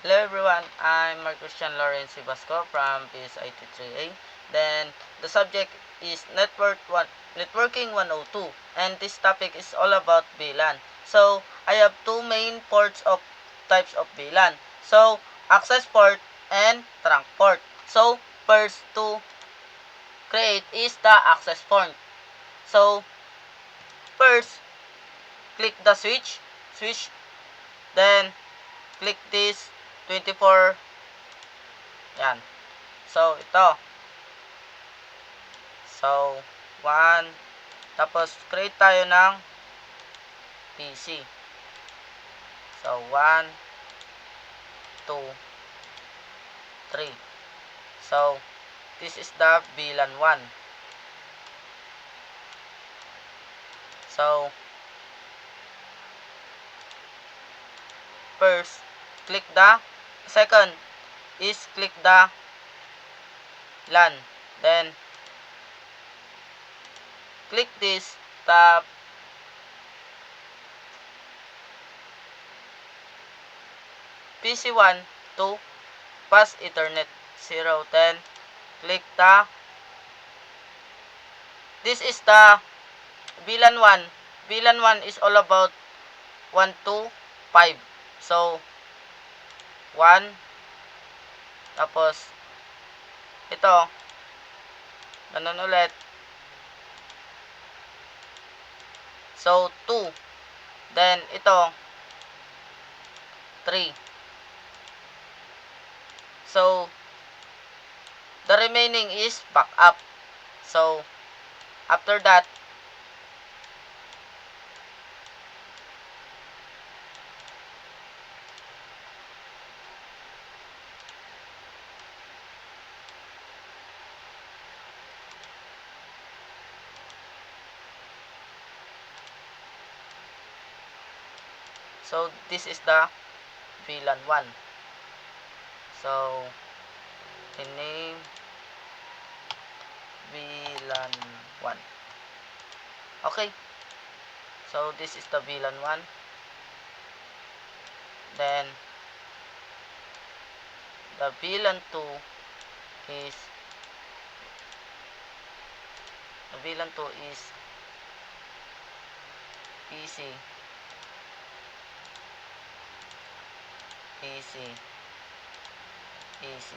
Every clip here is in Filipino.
Hello everyone, I'm Marc-Christian Lawrence Basco from PSIT3A. Then the subject is Networking 102, and this topic is all about VLAN. So I have two main ports of types of VLAN. So access port and trunk port. So first to create is the access port. So first click the switch, then click this 24. Yan. So ito. So 1, tapos create tayo ng PC. So 1, 2, 3. So this is the VLAN 1. So first click the second is click the LAN. Then click this tab PC1 to pass Ethernet 010. Click the this is the VLAN 1. VLAN 1 is all about 1 to 5. So 1, tapos ito ganun ulit. So 2, then ito 3. So the remaining is backup. So after that, so this is the VLAN 1. So rename VLAN 1. Okay. So this is the VLAN 1. Then the VLAN 2 is PC, PC, PC,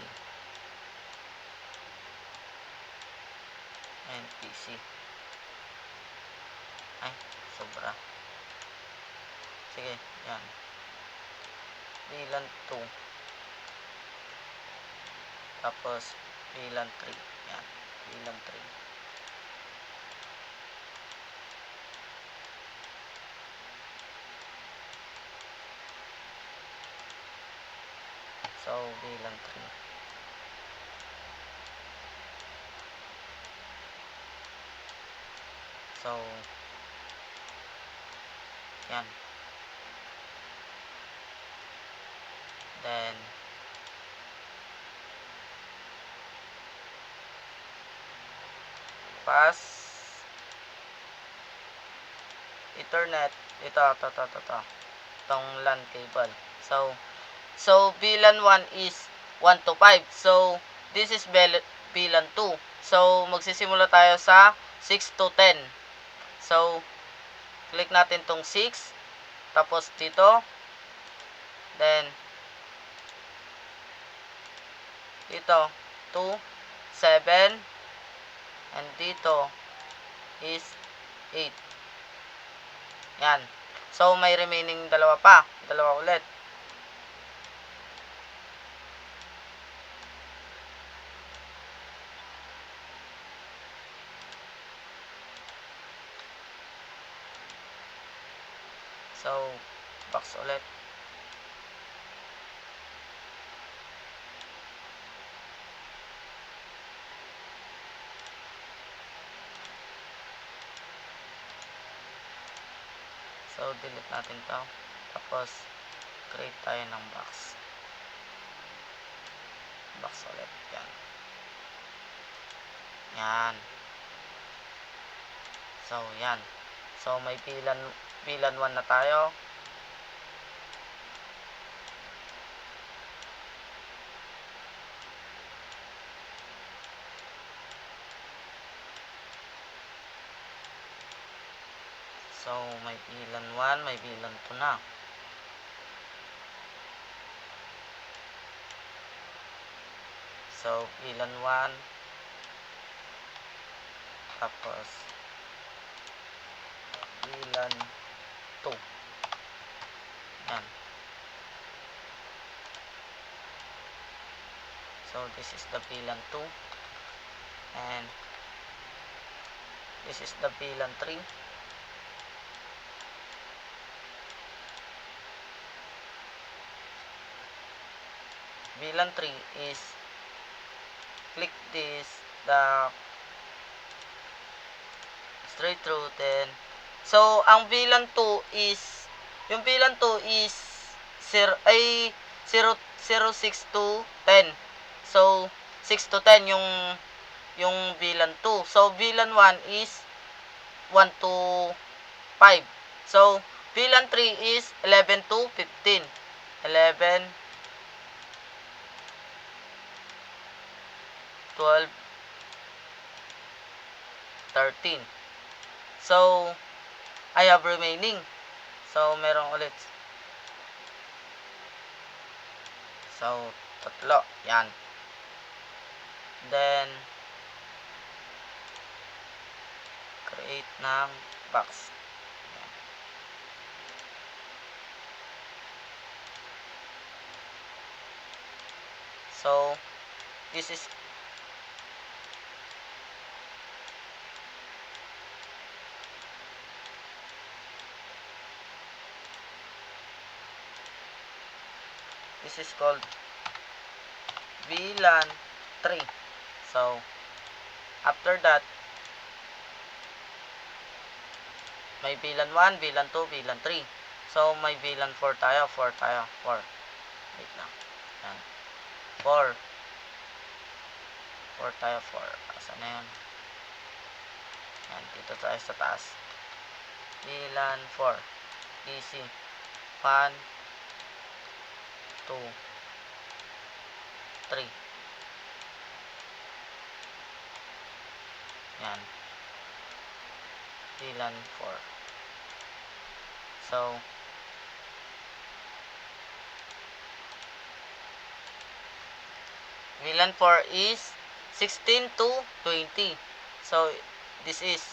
and PC. Ay, sobra. Sige, yan. VLAN 2. Tapos VLAN 3. Yan, VLAN 3. So VLAN 3. So yan. Then pass Ethernet. Ito. Itong LAN cable. So VLAN 1 is 1 to 5. So this is VLAN 2. So magsisimula tayo sa 6 to 10. So click natin tong 6. Tapos dito. Then dito 2, 7. And dito is 8. Yan. So may remaining dalawa pa. Dalawa ulit. So box ulit. So delete natin to. Tapos create tayo ng box. Box ulit. Yan. Yan. So yan. So may VLAN 1 na tayo. So, may bilan 1, may bilan 2 na. So, bilan 1, tapos bilan 2. Yan. So, this is the bilan 2. And this is the bilan 3. Bilan 3 is click this, the straight through, then so ang bilan 2 is yung bilan 2 is 0 ay 0 0 6 to 10. So 6 to 10 yung bilan 2. So bilan 1 is 1 to 5. So bilan 3 is 11 to 15. 11, 12, 13. So, I have remaining. So, merong ulit. So, tatlo. Yan. Then, create ng box. Yan. So, this is called bilan 3. So, after that, may bilan 1, bilan 2, bilan 3. So, may bilan 4 tayo, 4 tayo, 4. Wait lang. Yan. 4. 4 tayo, 4. Asan na yun? Yan, dito tayo sa taas. Bilan 4. Easy. 1, 2, 3. Yan. Bilan 4. So, bilan 4 is 16 to 20. So, this is.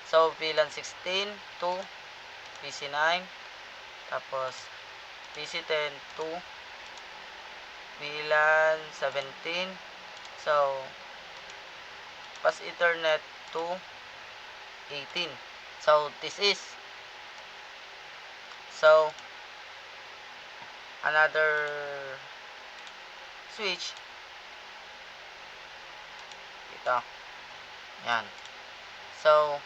So, bilan 16 to PC9. Tapos, PC10 to bilan 17. So, pass Ethernet to 18. So, this is. So, another switch. Ito. Yan. So,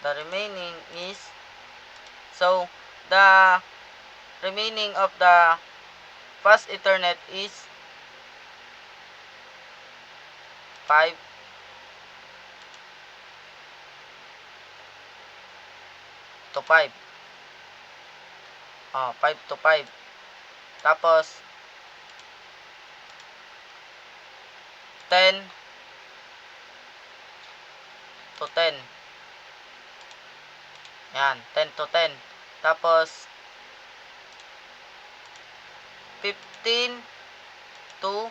the remaining is, so, the remaining of the fast Ethernet is 5 to 5. 5 to 5. Tapos, 10 to 10. Yan, 10 to 10. Tapos, 15 to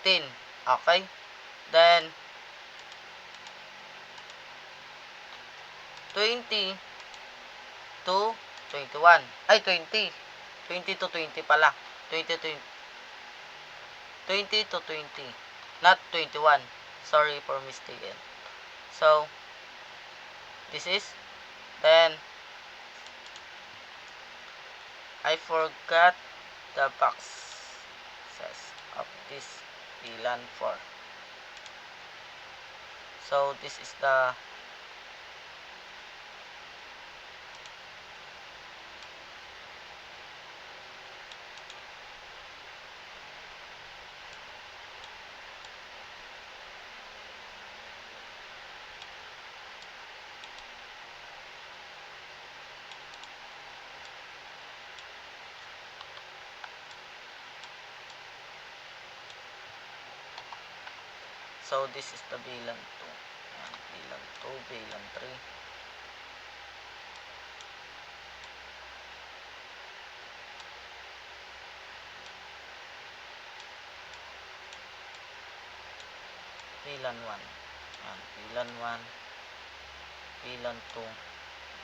15. Okay? Then, 20 to 21. Ay, 20. 20 to 20 pala. 20 to 20 to 20. Not 21. Sorry for mistaken. So, this is. Then, I forgot the boxes of this bilan 4. So, this is the So, this is the VLAN 2. Yan, VLAN 2, VLAN 3. VLAN 1. Yan, VLAN 1, VLAN 2,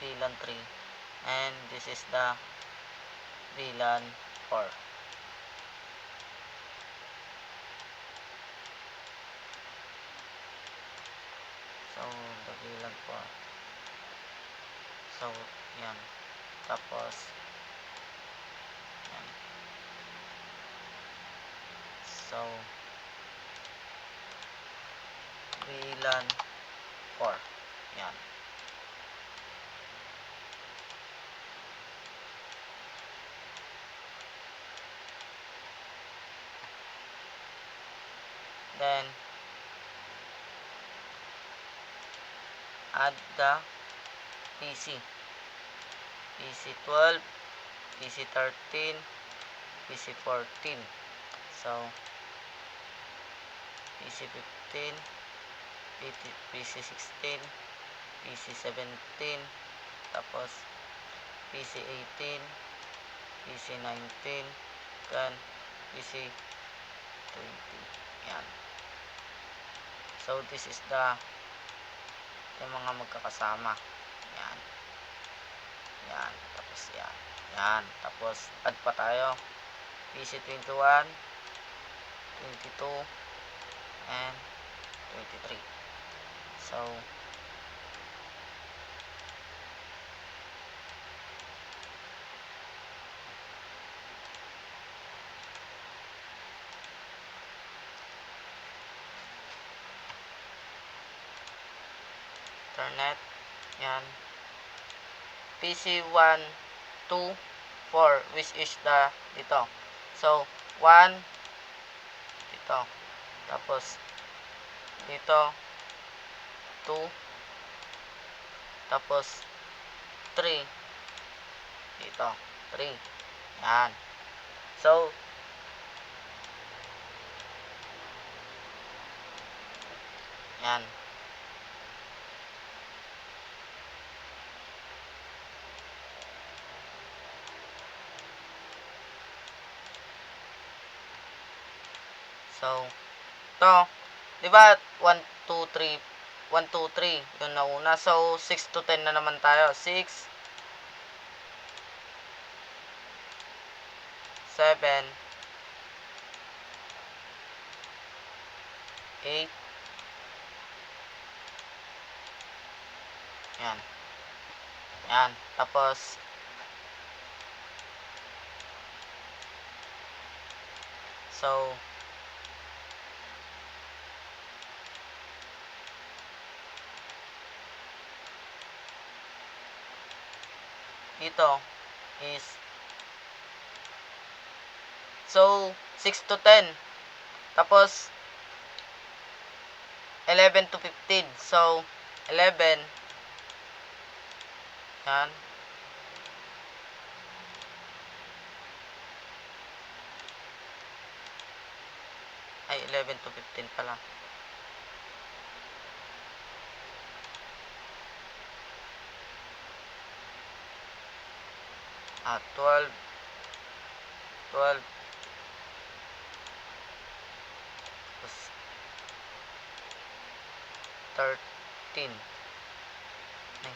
VLAN 3, and this is the VLAN 4. So, the VLAN 4. So, yan. Tapos, yan. So, VLAN 4. Yan. Then, add the PC. PC 12, PC 13, PC 14. So, PC 15, PC 16, PC 17, tapos PC 18, PC 19, then PC 20. Yan. So, this is yung mga magkakasama. Yan. Yan. Tapos yan. Yan. Tapos, add pa tayo. PC 21, 22, and 23. So, internet. Yan. PC 1, 2, 4, which is dito. So, 1, dito. Tapos, dito, 2, tapos, 3, dito, 3. Yan. So, yan. So, ito, di ba 1, 2, 3, 1, 2, 3, yun na una. So, 6 to 10 na naman tayo. 6, 7, 8, yan. Yan. Tapos, so, ito is, so, 6 to 10. Tapos, 11 to 15. So, 11, yan. Ay, 11 to 15 pala. 12, 12, tapos 13. Ay,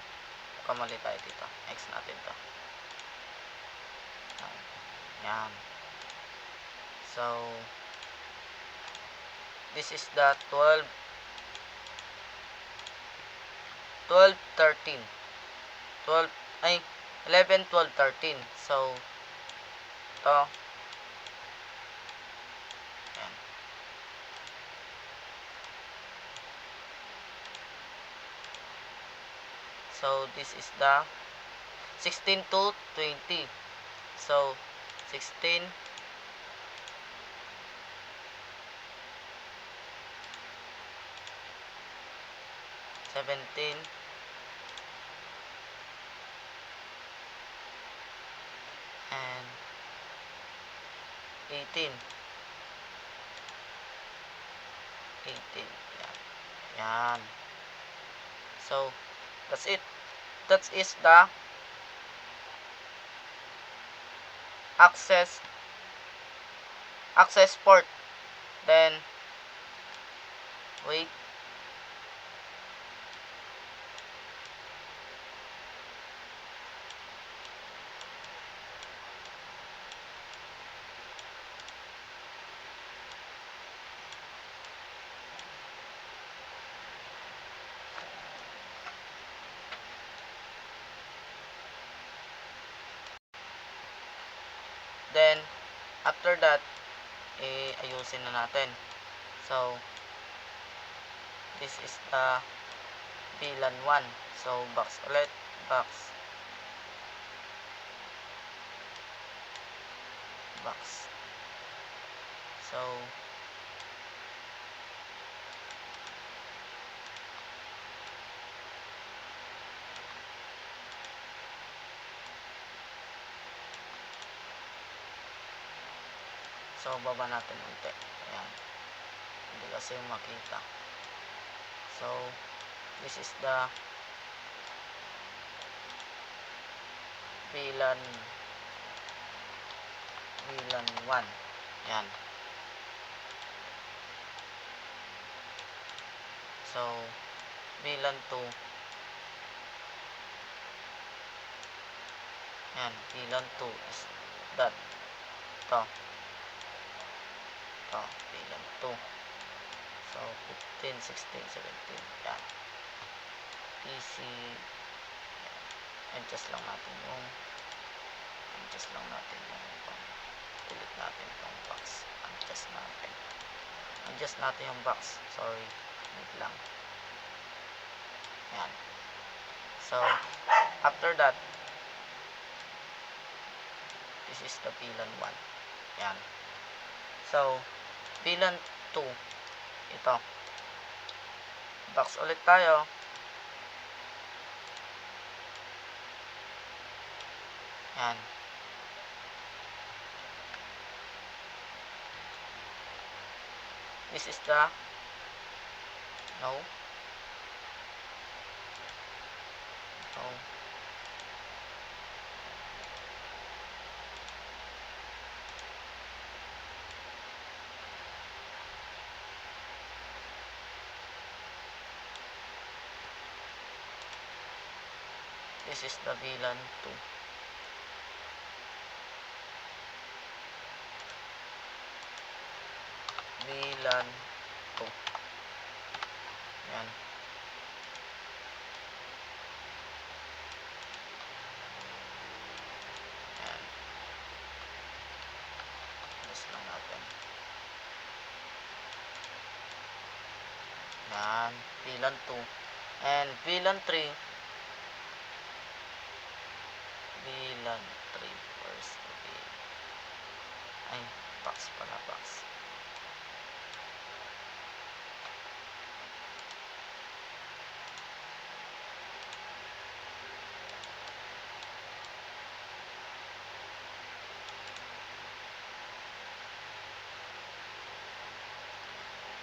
kamali tayo dito. X natin to. Yan. So, this is the 12, 12, 13. 12, ay, 11, 12, 13. So, ito. Yan. So, this is the 16 to 20. So, 16, 17, and 18. 18. Yan. Yan. So, that's it. That is the access port. Then, wait. Then, after that, ayusin na natin. So, this is the VLAN 1. So, box ulit. Box. So, baba natin unti. Ayan. Hindi kasi makita. So, this is the VLAN 1. Ayan. So, VLAN 2. Ayan. VLAN 2 is that. Ito. VLAN 2. So, 15, 16, 17. Ayan. PC. Adjust lang natin yung ulit natin yung box. Adjust natin yung box. Sorry. Wait lang. Ayan. So, after that, this is the VLAN 1. Ayan. So, VLAN 2. Ito. Box ulit tayo. Ayan. This is the this is the VLAN 2. VLAN 2. Ayan. Ayan. Just lang natin. Ayan. VLAN 2. And VLAN 3. VLAN 3. Where's the VLAN? Ay, box pala, box.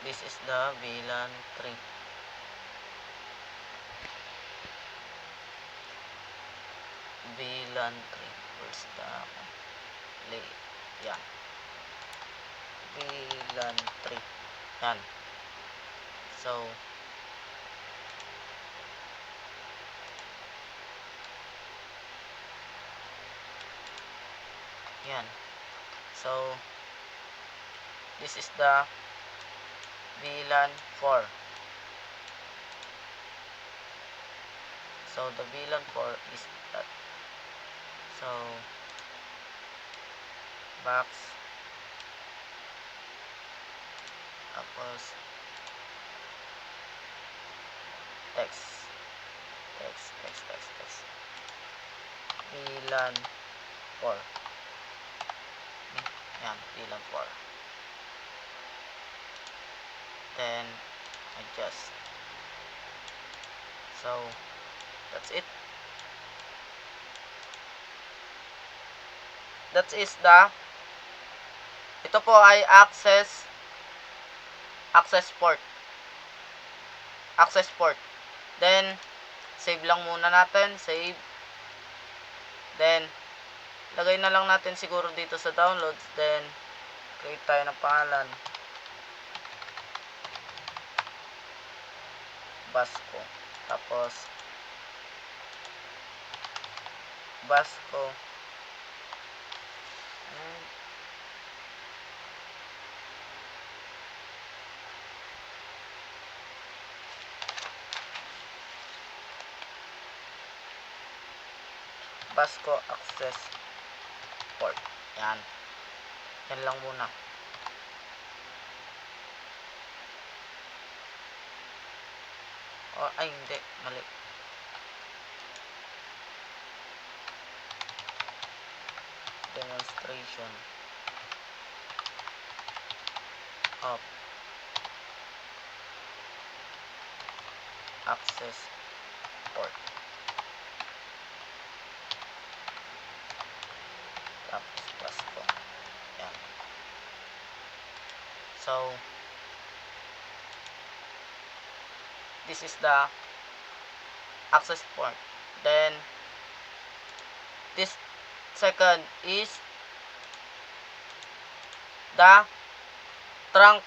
This is the VLAN 3. VLAN 3. Where's the lay? Yan. VLAN 3. Yan. So, yan. So, this is the VLAN 4. So, the VLAN 4 is that. So, box. Tapos, text. VLAN 4. Yan, VLAN 4. Then, adjust. So, that's it. That is the, ito po ay access port. access port. Then, save lang muna natin. Save. Then, lagay na lang natin siguro dito sa downloads. Then, create tayo ng pangalan. Basco. Tapos, Basco. Basco access port. Yan. Yan lang muna. Ay, hindi. Mali. Demonstration of access port. Tapos Basco. Yan. So, this is the access port. Then, this second is the trunk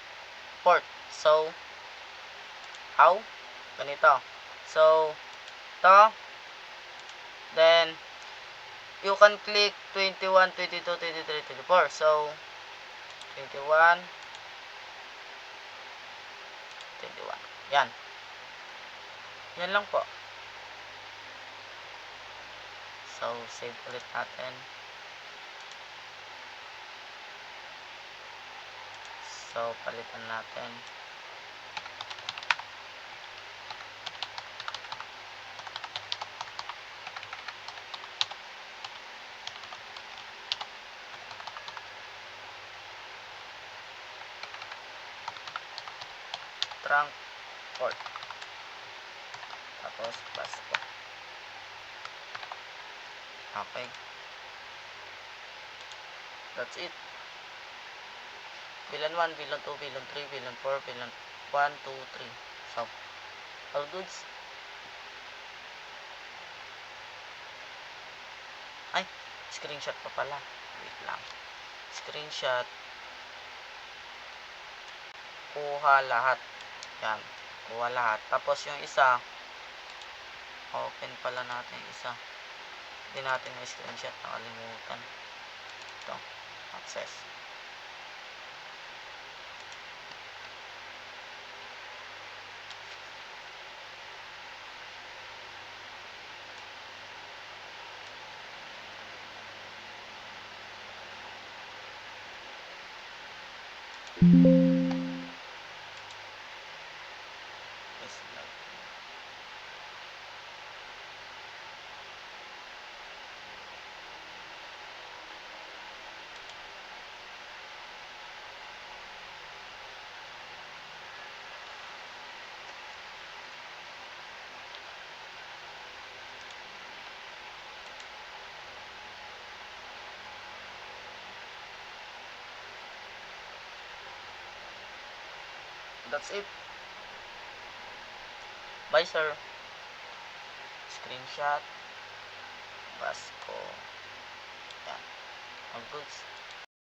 port. So, how? Ganito. So, to. Then, you can click 21, 22, 23, 24. So, 21, 21. Yan. Yan lang po. So, save ulit natin. So, palitan natin. Trunk port. Tapos, Basco. Okay. That's it. VLAN 1, VLAN 2, VLAN 3, VLAN 4, VLAN 1, 2, 3. So, all goods. Ay, screenshot pa pala. Wait lang. Screenshot. Kuha lahat. Yan. Kuha lahat. Tapos yung isa, open pala natin yung isa. Hindi natin na screenshot. Nakalimutan. Ito. Access. That's it. Bye, sir. Screenshot. Basco. Yan. All goods.